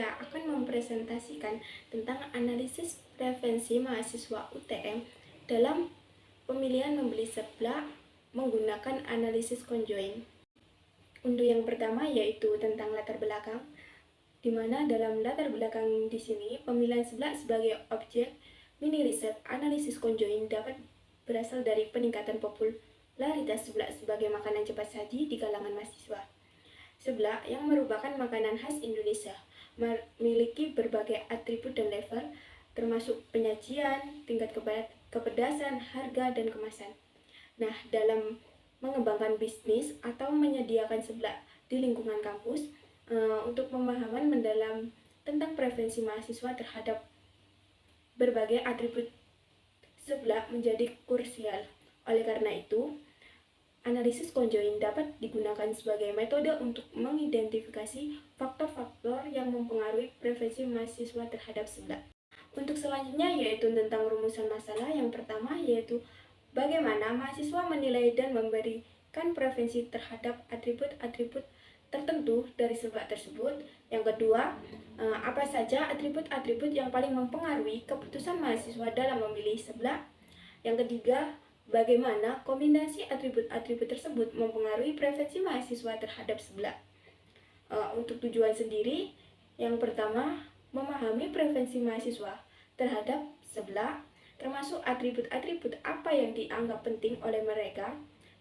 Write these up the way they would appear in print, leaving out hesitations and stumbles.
saya akan mempresentasikan tentang analisis preferensi mahasiswa UTM dalam pemilihan membeli seblak menggunakan analisis conjoint. Untuk yang pertama yaitu tentang latar belakang, di mana dalam latar belakang di sini pemilihan seblak sebagai objek mini riset analisis conjoint dapat berasal dari peningkatan popularitas seblak sebagai makanan cepat saji di kalangan mahasiswa. Seblak yang merupakan makanan khas Indonesia memiliki berbagai atribut dan level, termasuk penyajian, tingkat kepedasan, harga, dan kemasan. Nah, dalam mengembangkan bisnis atau menyediakan seblak di lingkungan kampus, untuk pemahaman mendalam tentang preferensi mahasiswa terhadap berbagai atribut seblak menjadi krusial. Oleh karena itu, analisis conjoint dapat digunakan sebagai metode untuk mengidentifikasi faktor-faktor yang mempengaruhi preferensi mahasiswa terhadap seblak. Untuk selanjutnya yaitu tentang rumusan masalah. Yang pertama yaitu bagaimana mahasiswa menilai dan memberikan preferensi terhadap atribut-atribut tertentu dari seblak tersebut. Yang kedua, apa saja atribut-atribut yang paling mempengaruhi keputusan mahasiswa dalam memilih seblak. Yang ketiga, bagaimana kombinasi atribut-atribut tersebut mempengaruhi preferensi mahasiswa terhadap seblak. Untuk tujuan sendiri, yang pertama, memahami preferensi mahasiswa terhadap seblak, termasuk atribut-atribut apa yang dianggap penting oleh mereka.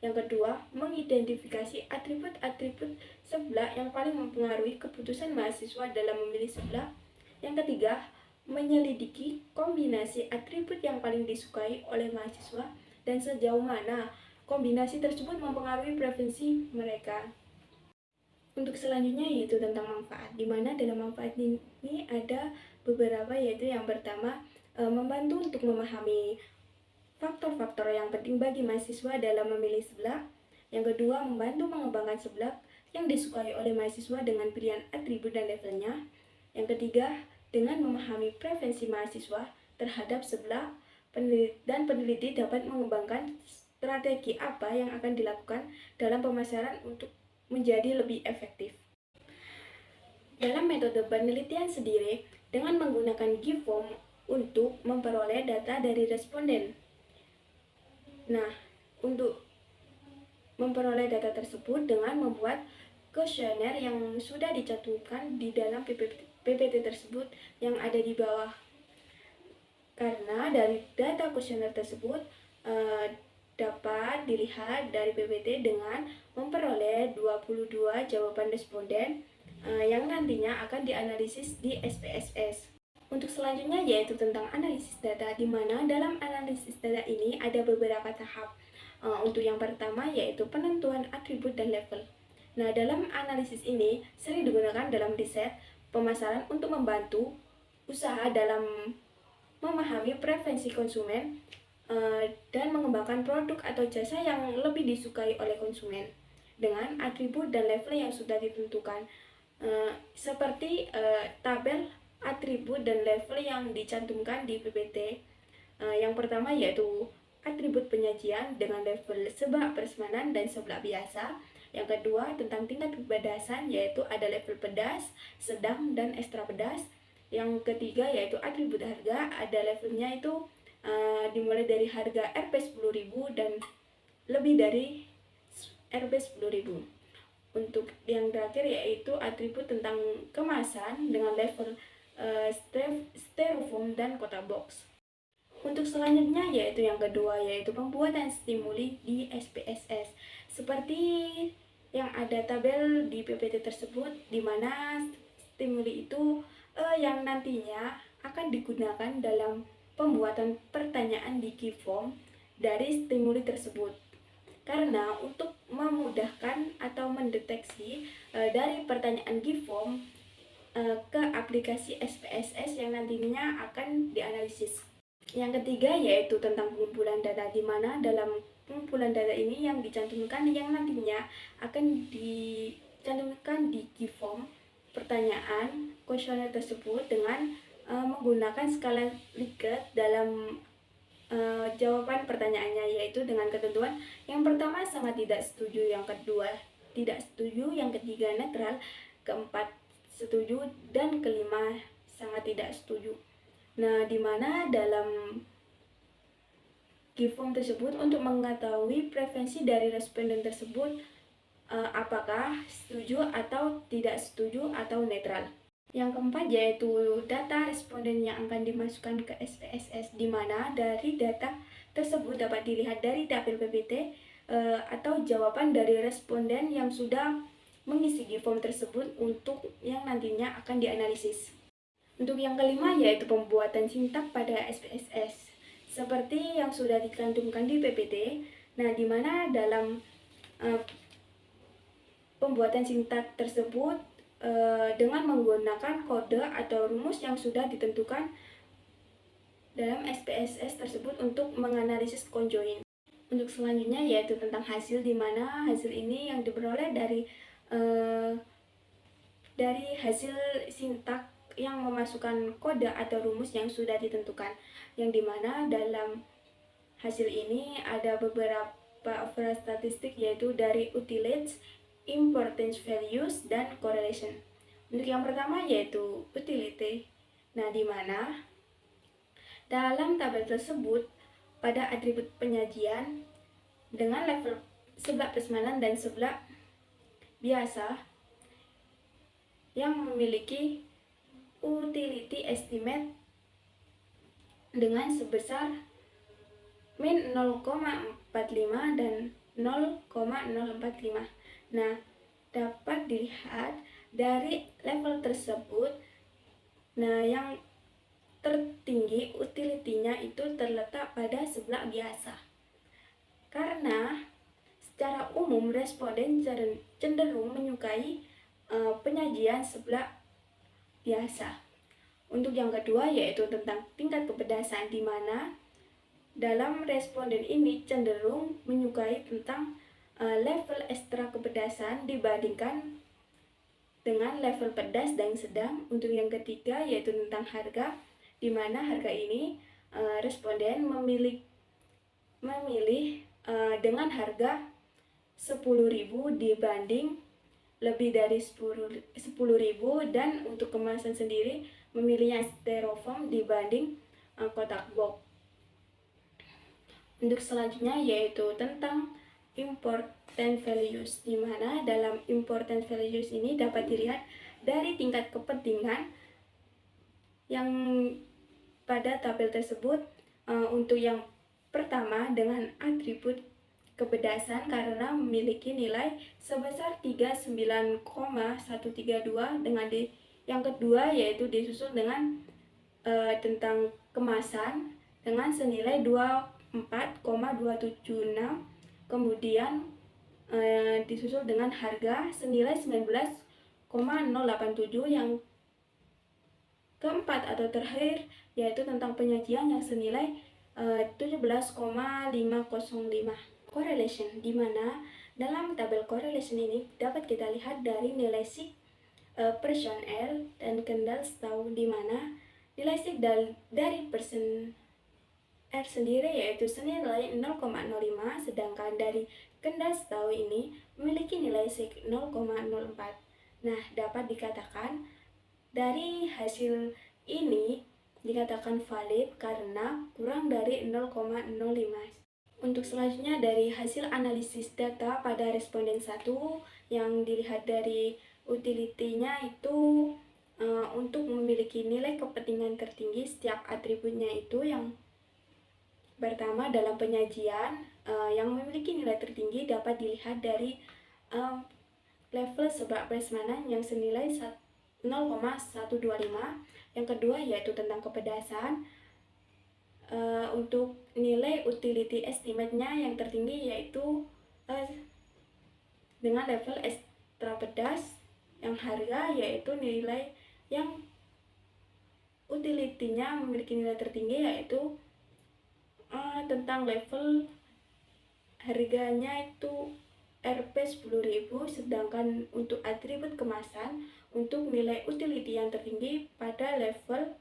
Yang kedua, mengidentifikasi atribut-atribut seblak yang paling mempengaruhi keputusan mahasiswa dalam memilih seblak. Yang ketiga, menyelidiki kombinasi atribut yang paling disukai oleh mahasiswa dan sejauh mana kombinasi tersebut mempengaruhi preferensi mereka. Untuk selanjutnya yaitu tentang manfaat, di mana dalam manfaat ini ada beberapa, yaitu yang pertama, membantu untuk memahami faktor-faktor yang penting bagi mahasiswa dalam memilih seblak. Yang kedua, membantu mengembangkan seblak yang disukai oleh mahasiswa dengan pilihan atribut dan levelnya. Yang ketiga, dengan memahami preferensi mahasiswa terhadap seblak, peneliti dapat mengembangkan strategi apa yang akan dilakukan dalam pemasaran untuk menjadi lebih efektif. Dalam metode penelitian sendiri, dengan menggunakan GIVOM untuk memperoleh data dari responden. Nah, untuk memperoleh data tersebut dengan membuat kuesioner yang sudah dicantumkan di dalam PPT tersebut yang ada di bawah. Karena dari data kuesioner tersebut dapat dilihat dari PPT dengan memperoleh 22 jawaban responden yang nantinya akan dianalisis di SPSS. Untuk selanjutnya yaitu tentang analisis data, di mana dalam analisis data ini ada beberapa tahap. Untuk yang pertama yaitu penentuan atribut dan level. Nah, dalam analisis ini sering digunakan dalam riset pemasaran untuk membantu usaha dalam memahami preferensi konsumen dan mengembangkan produk atau jasa yang lebih disukai oleh konsumen dengan atribut dan level yang sudah ditentukan, seperti tabel atribut dan level yang dicantumkan di PPT. Yang pertama yaitu atribut penyajian dengan level seblak prasmanan dan seblak biasa. Yang kedua tentang tingkat kepedasan, yaitu ada level pedas, sedang, dan ekstra pedas. Yang ketiga yaitu atribut harga, ada levelnya itu dimulai dari harga Rp10.000 dan lebih dari Rp10.000. Untuk yang terakhir yaitu atribut tentang kemasan dengan level styrofoam dan kotak box. Untuk selanjutnya yaitu yang kedua yaitu pembuatan stimuli di SPSS. Seperti yang ada tabel di PPT tersebut, di mana stimuli itu yang nantinya akan digunakan dalam pembuatan pertanyaan di GIVOM dari stimuli tersebut. Karena untuk memudahkan atau mendeteksi dari pertanyaan GIVOM ke aplikasi SPSS yang nantinya akan dianalisis. Yang ketiga yaitu tentang pengumpulan data, di mana dalam pengumpulan data ini yang dicantumkan yang nantinya akan dicantumkan di GIVOM pertanyaan kuesioner tersebut dengan menggunakan skala Likert dalam jawaban pertanyaannya, yaitu dengan ketentuan yang pertama sangat tidak setuju, yang kedua tidak setuju, yang ketiga netral, keempat setuju, dan kelima sangat tidak setuju. Nah, di mana dalam Giveform tersebut untuk mengetahui preferensi dari responden tersebut apakah setuju atau tidak setuju atau netral. Yang keempat yaitu data responden yang akan dimasukkan ke SPSS, di mana dari data tersebut dapat dilihat dari tabel PPT atau jawaban dari responden yang sudah mengisi Giveform tersebut untuk yang nantinya akan dianalisis. Untuk yang kelima yaitu pembuatan sintak pada SPSS, seperti yang sudah dicantumkan di PPT. Nah, di mana dalam pembuatan sintak tersebut dengan menggunakan kode atau rumus yang sudah ditentukan dalam SPSS tersebut untuk menganalisis conjoin. Untuk selanjutnya yaitu tentang hasil, di mana hasil ini yang diperoleh dari hasil sintak yang memasukkan kode atau rumus yang sudah ditentukan, yang dimana dalam hasil ini ada beberapa overall statistik yaitu dari utilities, importance values, dan correlation. Untuk yang pertama yaitu utility. Nah, di mana dalam tabel tersebut pada atribut penyajian dengan level sebelah prasmanan dan sebelah biasa yang memiliki utility estimate dengan sebesar min 0,45 dan 0,045. Nah, dapat dilihat dari level tersebut, nah yang tertinggi utility-nya itu terletak pada sebelah biasa. Karena secara umum responden cenderung menyukai penyajian sebelah biasa. Untuk yang kedua yaitu tentang tingkat kepedasan, di mana dalam responden ini cenderung menyukai tentang level ekstra kepedasan dibandingkan dengan level pedas dan sedang. Untuk yang ketiga yaitu tentang harga, di mana harga ini responden memilih dengan harga 10.000 dibanding lebih dari 10.000, dan untuk kemasan sendiri memilihnya styrofoam dibanding kotak box. Untuk selanjutnya yaitu tentang important values, di mana dalam important values ini dapat dilihat dari tingkat kepentingan yang pada tabel tersebut. Untuk yang pertama dengan atribut kepedasan karena memiliki nilai sebesar 39,132, dengan yang kedua yaitu disusul dengan tentang kemasan dengan senilai 24,276, kemudian disusul dengan harga senilai 19,087, yang keempat atau terakhir yaitu tentang penyajian yang senilai 17,505. Correlation, di mana dalam tabel correlation ini dapat kita lihat dari nilai sig person L dan kendal tau, di mana nilai sig dari person R sendiri yaitu senilai 0,05, sedangkan dari kendal tau ini memiliki nilai sig 0,04. Nah, dapat dikatakan dari hasil ini dikatakan valid karena kurang dari 0,05. Untuk selanjutnya dari hasil analisis data pada responden 1, yang dilihat dari utility-nya itu untuk memiliki nilai kepentingan tertinggi setiap atributnya itu yang pertama dalam penyajian yang memiliki nilai tertinggi dapat dilihat dari level sebelah prasmanan yang senilai 0,125. Yang kedua yaitu tentang kepedasan. Untuk nilai utility estimate-nya yang tertinggi yaitu dengan level ekstra pedas, yang harga yaitu nilai yang utility-nya memiliki nilai tertinggi yaitu tentang level harganya itu Rp 10.000, sedangkan untuk atribut kemasan untuk nilai utility yang tertinggi pada level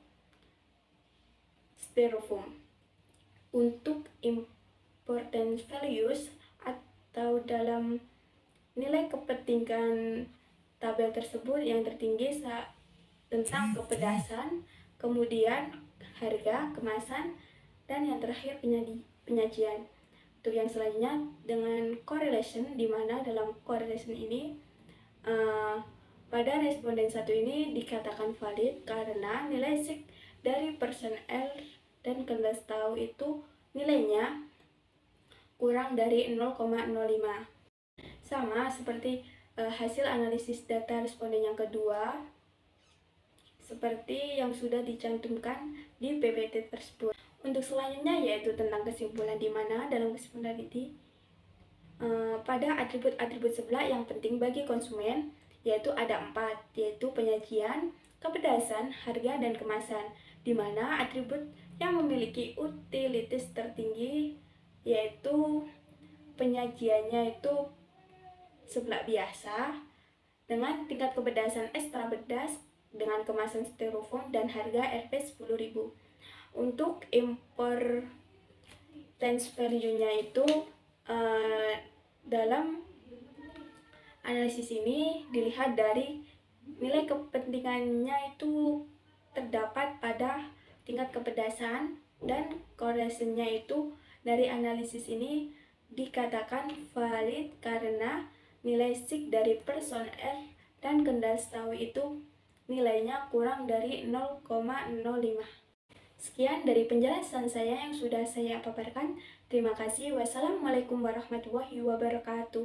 styrofoam. Untuk important values atau dalam nilai kepentingan tabel tersebut yang tertinggi tentang kepedasan, kemudian harga, kemasan, dan yang terakhir penyajian. Untuk yang selanjutnya dengan correlation, di mana dalam correlation ini pada responden satu ini dikatakan valid karena nilai SIG dari person L dan kelas tahu itu nilainya kurang dari 0,05. Sama seperti hasil analisis data responden yang kedua, seperti yang sudah dicantumkan di PPT tersebut. Untuk selanjutnya yaitu tentang kesimpulan, di mana dalam kesimpulan ini pada atribut-atribut sebelah yang penting bagi konsumen yaitu ada 4, yaitu penyajian, kepedasan, harga, dan kemasan, di mana atribut yang memiliki utilitas tertinggi yaitu penyajiannya itu seblak biasa dengan tingkat kepedasan ekstra pedas dengan kemasan styrofoam dan harga Rp 10.000. Untuk impor value-nya itu dalam analisis ini dilihat dari nilai kepentingannya itu terdapat pada tingkat kepedasan, dan correlation-nya itu dari analisis ini dikatakan valid karena nilai SIG dari person R dan kendal setahu itu nilainya kurang dari 0,05. Sekian dari penjelasan saya yang sudah saya paparkan. Terima kasih. Wassalamualaikum warahmatullahi wabarakatuh.